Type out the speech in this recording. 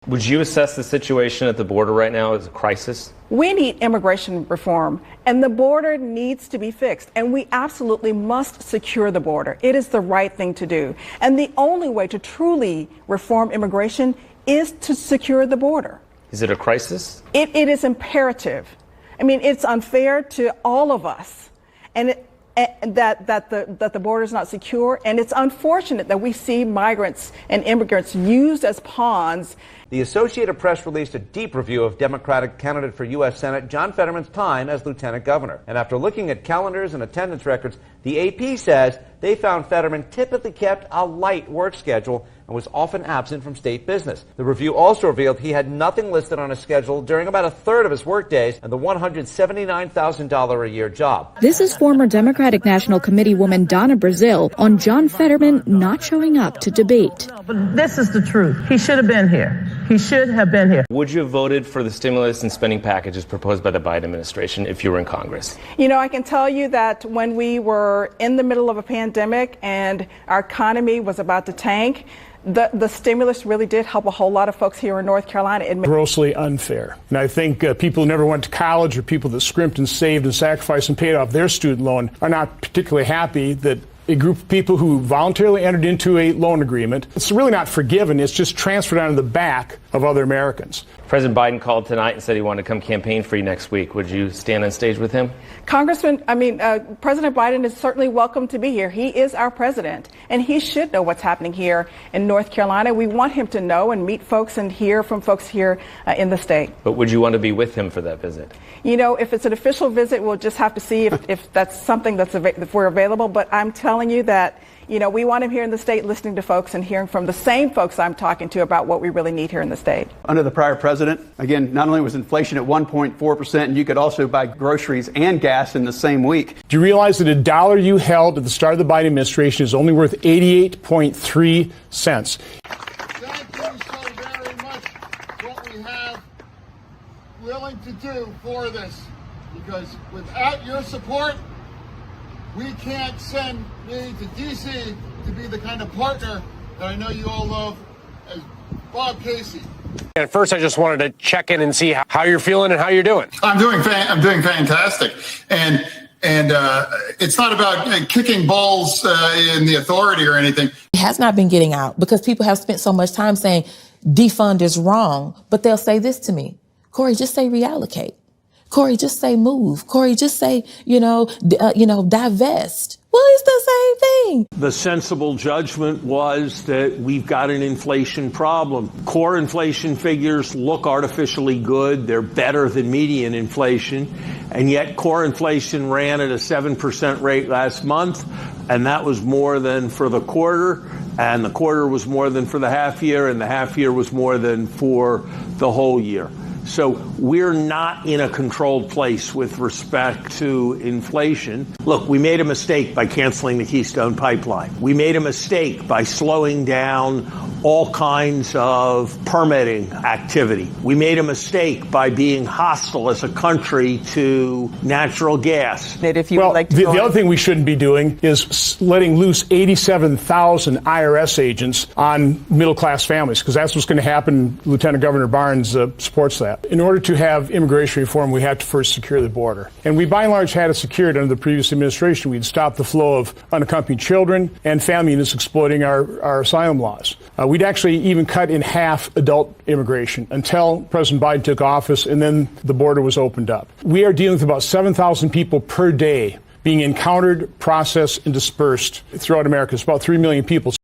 Would you assess the situation at the border right now as a crisis? We need immigration reform, and the border needs to be fixed, and we absolutely must secure the border. It is the right thing to do, and the only way to truly reform immigration is to secure the border. Is it a crisis? It is imperative. I mean, it's unfair to all of us, and that the border is not secure, and it's unfortunate that we see migrants and immigrants used as pawns. The Associated Press released a deep review of Democratic candidate for U.S. Senate John Fetterman's time as lieutenant governor. And after looking at calendars and attendance records, the AP says they found Fetterman typically kept a light work schedule and was often absent from state business. The review also revealed he had nothing listed on his schedule during about a third of his workdays and the $179,000 a year job. This is former Democratic National Committee woman Donna Brazile on John Fetterman not showing up to debate. No, but this is the truth. He should have been here. He should have been here. Would you have voted for the stimulus and spending packages proposed by the Biden administration if you were in Congress? You know, I can tell you that when we were in the middle of a pandemic and our economy was about to tank, the stimulus really did help a whole lot of folks here in North Carolina. Grossly unfair. And I think people who never went to college or people that scrimped and saved and sacrificed and paid off their student loan are not particularly happy that a group of people who voluntarily entered into a loan agreement, it's really not forgiven, it's just transferred onto the back of other Americans. President Biden called tonight and said he wanted to come campaign for you next week. Would you stand on stage with him? President Biden is certainly welcome to be here. He is our president, and he should know what's happening here in North Carolina. We want him to know and meet folks and hear from folks here in the state. But would you want to be with him for that visit? You know, if it's an official visit, we'll just have to see if that's something if we're available. But I'm telling you that, you know, we want him here in the state listening to folks and hearing from the same folks I'm talking to about what we really need here in the state. Under the prior president, again, not only was inflation at 1.4%, and you could also buy groceries and gas in the same week. Do you realize that $1 you held at the start of the Biden administration is only worth 88.3 cents? Thank you so very much what we have willing to do for this, because without your support, we can't send me to D.C. to be the kind of partner that I know you all love as Bob Casey. And first, I just wanted to check in and see how you're feeling and how you're doing. I'm doing fantastic. And it's not about kicking balls in the authority or anything. It has not been getting out because people have spent so much time saying defund is wrong. But they'll say this to me: Corey, just say reallocate. Corey, just say move. Corey, just say, divest. Well, it's the same thing. The sensible judgment was that we've got an inflation problem. Core inflation figures look artificially good. They're better than median inflation. And yet core inflation ran at a 7% rate last month. And that was more than for the quarter. And the quarter was more than for the half year. And the half year was more than for the whole year. So we're not in a controlled place with respect to inflation. Look, we made a mistake by canceling the Keystone Pipeline. We made a mistake by slowing down all kinds of permitting activity. We made a mistake by being hostile as a country to natural gas. The other thing we shouldn't be doing is letting loose 87,000 IRS agents on middle-class families, because that's what's going to happen. Lieutenant Governor Barnes supports that. In order to have immigration reform, we have to first secure the border. And we, by and large, had it secured under the previous administration. We'd stopped the flow of unaccompanied children and family units exploiting our asylum laws. We'd actually even cut in half adult immigration until President Biden took office, and then the border was opened up. We are dealing with about 7,000 people per day being encountered, processed, and dispersed throughout America. It's about 3 million people.